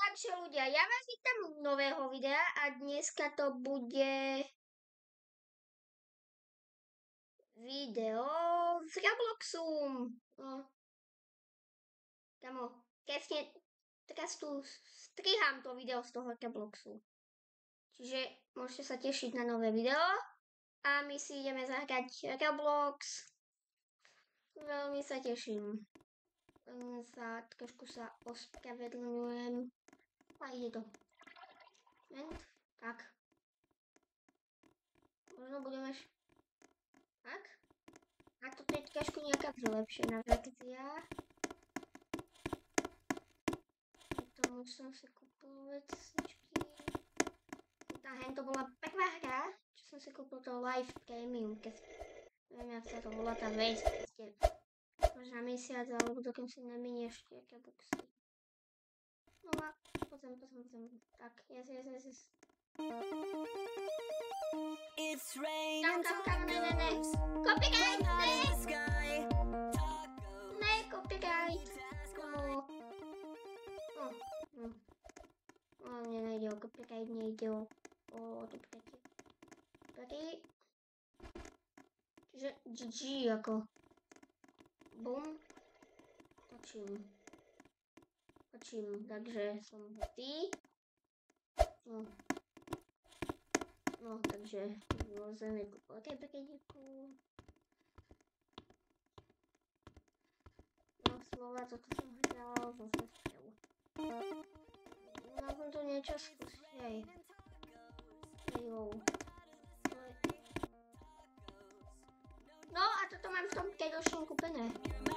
Takže ľudia, ja vás vítam z nového videa a dneska to bude video z Robloxu. No. Kamo, presne, teraz tu striham to video z toho Robloxu. Čiže môžete sa tešiť na nové video a my si ideme zahrať Roblox. Veľmi sa teším. Trošku sa ospravedlňujem. A ide to. Tak. Možno budeme... Tak. A toto je trošku nejaká zlepšená verzia. Tomu som si kúpil vecičky. To bola prvá hra, čo som si kúpil to Live Premium. Neviem, jak sa to volá tá vec. Možná mesiac, alebo dokonca neminieš nejaké boxy. No a pozem. Tak, yes. Kam, ne. Copyright, ne, copyright. Mne nejde o copyright, nejde o dobrý. Čiže GG ako. Bum. Točím, takže som hotý. No, takže vylozeme tu orebríku. No, slova, toto som hľadal, zase spolu. No, som tu niečo skúsiť, hej. No, a toto mám v tom kedošom kúpené. No,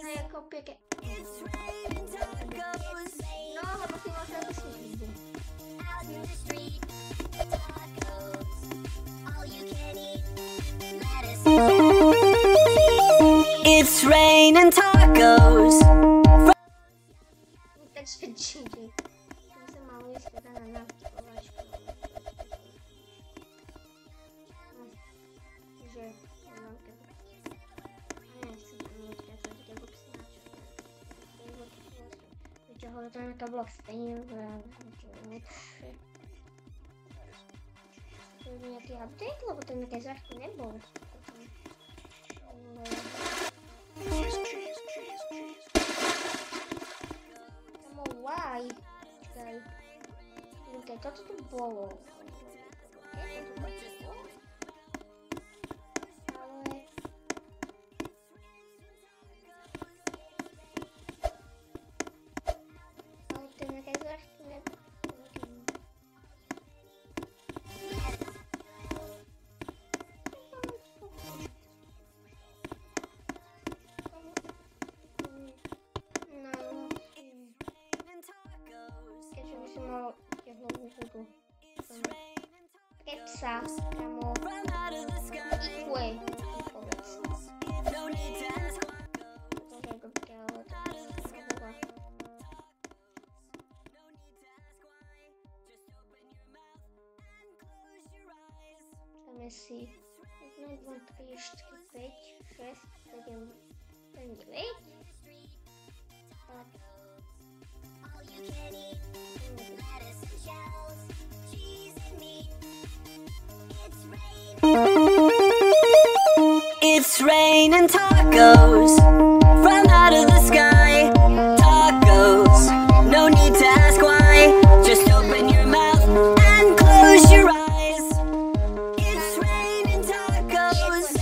je kopie. No, lebo si možno vysvetliť. It's raining tacos. Takže GG. To sa malo ísť teda na navštevovačku. Čiže mám kebo. Nechcem tam mať také boxy na čo. Víte, hovorí to nejaká box peníze. To je nejaký update, lebo to nejaké zárku nebol. Why? Čakaj, toto tu bolo. Ale to je nejaké zvláštne nebolo. Pizza, kamo. Ikue. Dáme si 1, 2, 3, 4, 5, 6, 7, 8, 9. It's raining tacos from out of the sky. Tacos, no need to ask why. Just open your mouth and close your eyes. It's raining tacos.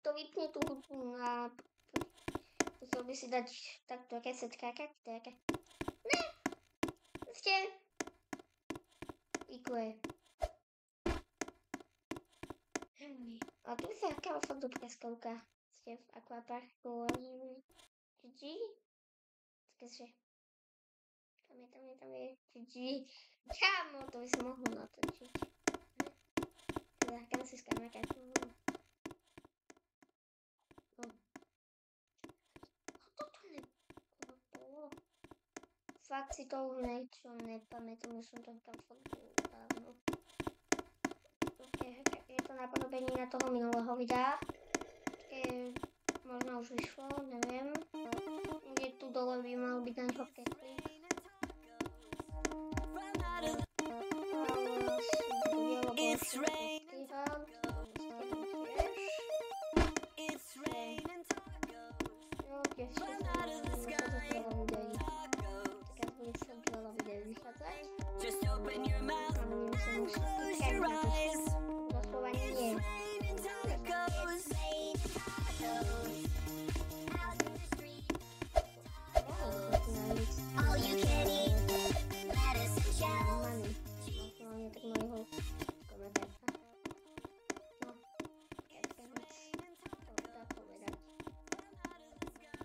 To vypne tú hudbu a musel by si dať takto reset charakter. Ne, ste Ikue. A tu sa aká fakt dobrá skalka. Ste v akvaparku. GG. Takže. Tam je. GG. Kámo, to by som mohol natočiť. Zahrám si s kamarátkou. No. Toto nebolo. Fakt si to už niečo nepamätám, že som to tam fakt dávno. Je to napodobenie na toho minulého videa. Možno No už vyšlo, neviem. Kde tu dole by mal byť ten hockey klik. It's raining tacos. It's raining tacos. From out of the sky. Just open your mouth and close your eyes. It's raining tacos. Out in the street. All you can eat. Lettuce and shells.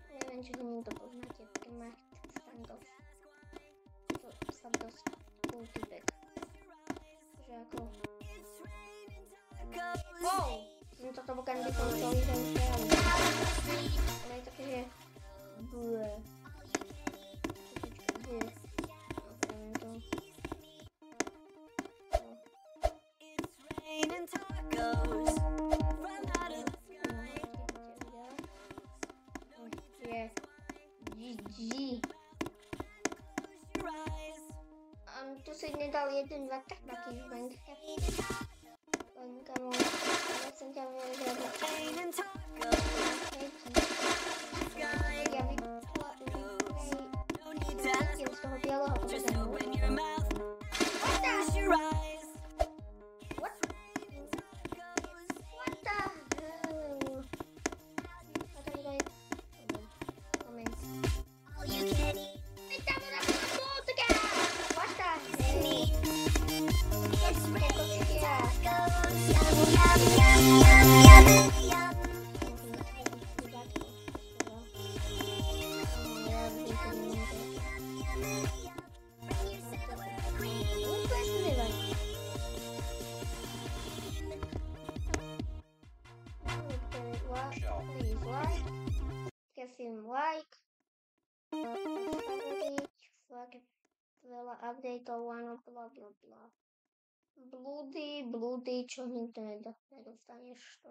Neviem, či ho niekto poznáte, Primark standoff. To sa dosť cool typek. Že ako... Wow! Som toto bokan vykončil, ten film. Ale je také, že... Bleh. Bleh. Neviem to. Tacos from out of the sky. Yeah. GG. Tu si nedal 1, 2, tak taký v Minecraft. Len kamo, ja som ťa vedel. Ja vyplatím z toho bieleho obsahu. Like, veľa updateov, áno, bla bla bla. Blúdy, čo nikto nedostaneš to.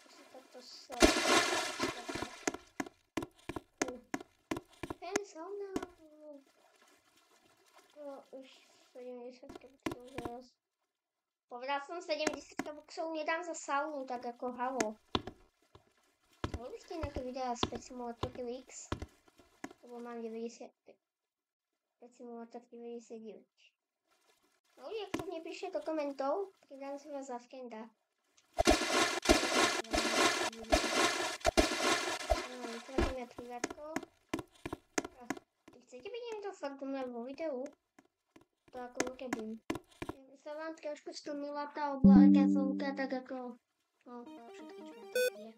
Si takto sa... sauna. Už 70 boxov zaraz. Povedal som 70 boxov, nedám za saunu, tak ako halo. Mohli by ste nejaké videá z Pet Simulator X? Lebo mám 90... Pet Simulator 99. No, ak to nepíšte do komentov, pridám si vás za frenda. Vytvorím ja privátko. Chcete byť niekto fakt do mňa vo videu? To ako urobím. Sa vám trošku stlmila tá obrazovka, tak ako... No, všetky čo to je.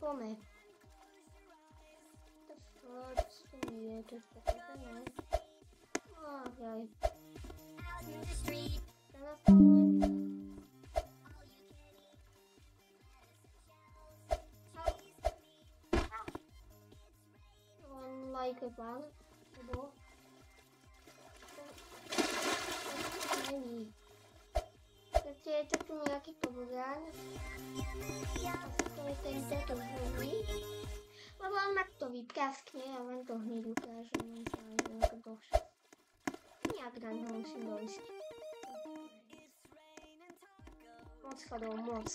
Pome. To je to spokojné. Jaj. Like a ball, nebo není. Takže je to tu nějaký tobogán. To je tento druhý. Lebo on ma to vypraskne a len to hneď ukážem. Len sa nejako došlo. Nejak na ňo musím dojsť. Moc chodol, moc.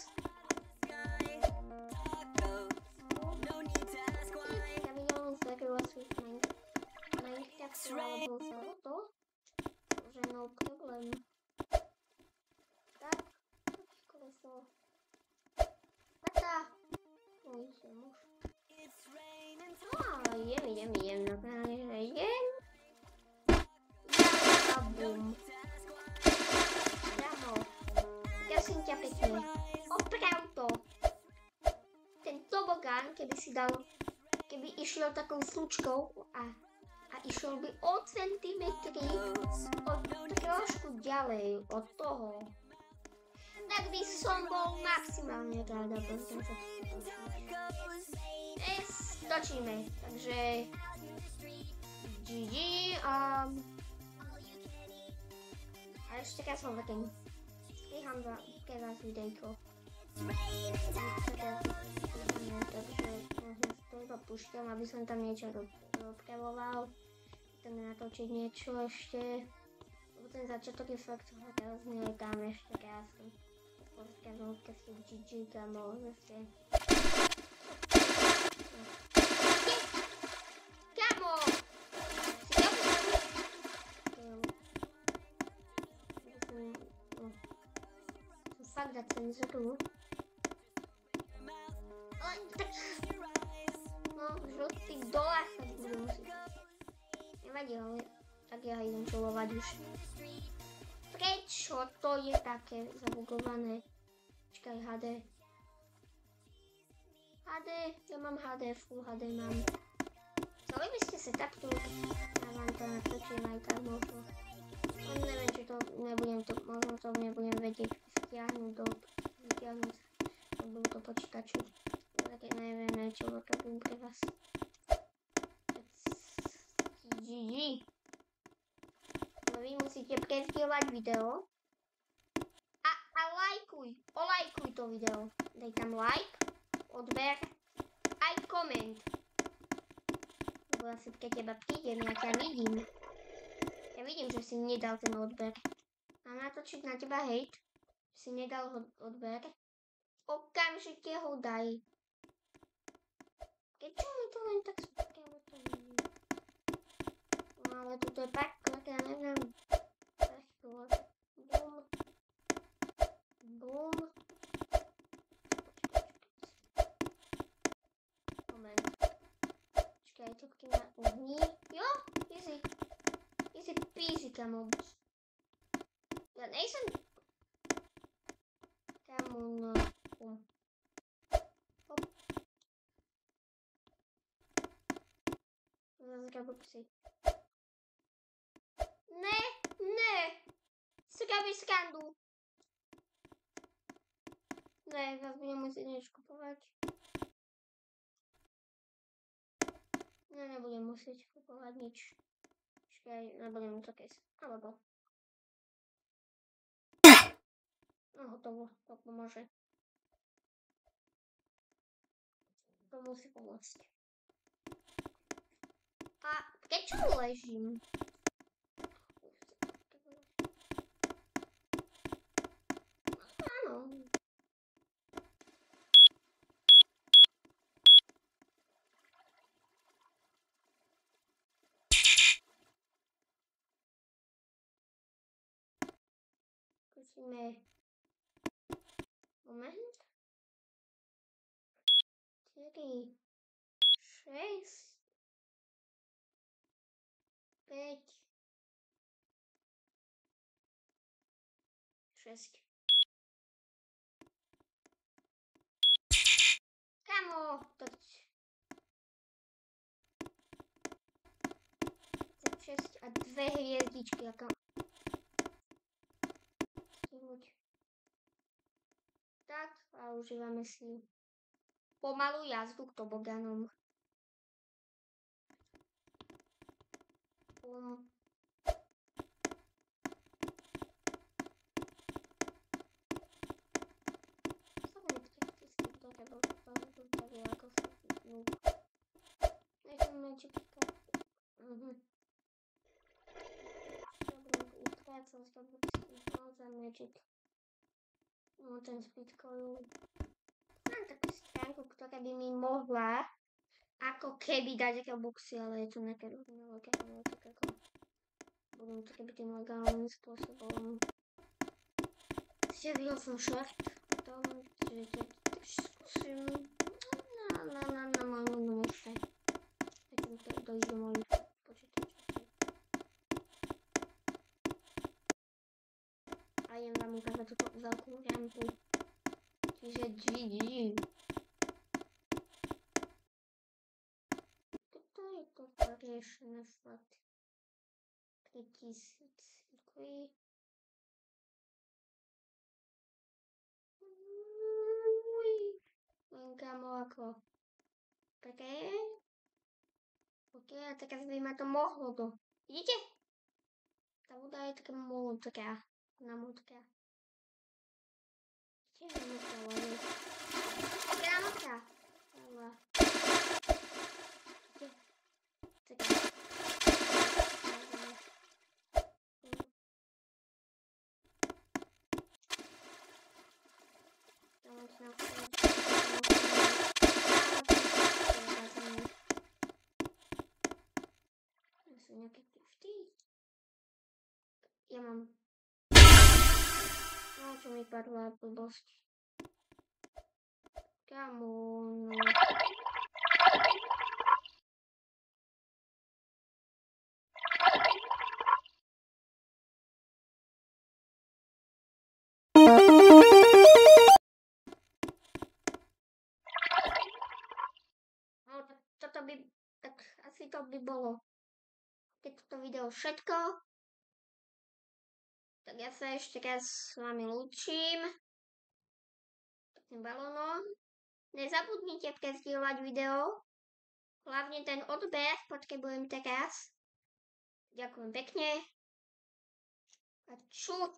Alebo skoro to, že no problém. Tak, koleso. Tata! Oj, som už. Jem, normálne, že jem. Ja bum. Damo. Prosím ťa pekne. Oprav to. Ten tobogán, keby si dal, keby išiel takou slučkou a išiel by o centimetry od trošku ďalej od toho, tak by som bol maximálne ráda, pretože sa to točíme, takže GG a ešte keď som taký striham za vás videjko. Takže to iba púšťam, aby som tam niečo dopravoval. Chcem natočiť niečo ešte. Ten začiatok je fakt hrozný, ale tam ešte krásny. Keď si GG kamo, zase. Kamo! Som fakt dať cenzuru. No, žltý dolár sa budú musieť. Nevadí, ale tak ja idem čulovať už. Prečo to je také zabugované? Čakaj, HD. HD, ja mám HD, full HD mám. Chceli by ste setup tu? Ja vám to natočím aj tak možno. Neviem, či to nebudem to, možno to nebudem vedieť stiahnuť do počítaču. Také neviem, čo robím pre vás. GG. No vy musíte prezdieľať video a olajkuj to video. Daj tam like, odber, aj koment. Lebo asi keď teba prídem, ja ťa vidím. Ja vidím, že si nedal ten odber. Mám natočiť na teba hejt, že si nedal odber. Okamžite ho daj. Prečo mi to len tak spokojne to vidí? No ale tuto je parkour, ja neviem. Parkour. Bum. Bum. Moment. Čakaj, to kým na uhní. Jo, easy. Easy peasy, kamo. Ja nejsem... Kamo, no. Hop. Zase Ne! Zrobię skandu. Ne, teraz budem musieť niečo kupovať. Ne, nebudem musieť kupovať nič. Čakaj, nebudem to case. Alebo. No hotovo, to pomôže. To musí pomôcť. A prečo ležím? Áno. Skúsime. Moment. 4, 6, 5, 6. Kamo, to 6 a 2 hviezdičky, ako tak a užívame si pomalú jazdu k toboganom. No ten speedcoil. Mám takú stránku, ktorá by mi mohla ako keby dať aké boxy, ale je to nejaké veľké, tak ako budem to keby tým legálnym spôsobom. Stiavil som short o tom, že to skúsim na mojom mieste. Tak to dojde do mojich počítačov. A idem vám ukázať túto veľkú rampu. Čiže GG. Toto je to riešené fakt. 3000 děkuji. Kámo, ako také OK, a teraz by ma to mohlo to. Vidíte? Tá voda je taká modrá. Na modrá. Kde je modrá voda? Taká modrá. Voda. Kde? Taká. Sú nejaké kufty? Ja mám... No, čo mi padla blbosť. Kamu, no. No, tak toto by... Tak asi to by bolo. Keď toto video všetko. Tak ja sa ešte raz s vami lúčim. Takým balónom. Nezabudnite prezdieľať video. Hlavne ten odber potrebujem teraz. Ďakujem pekne. A čuť.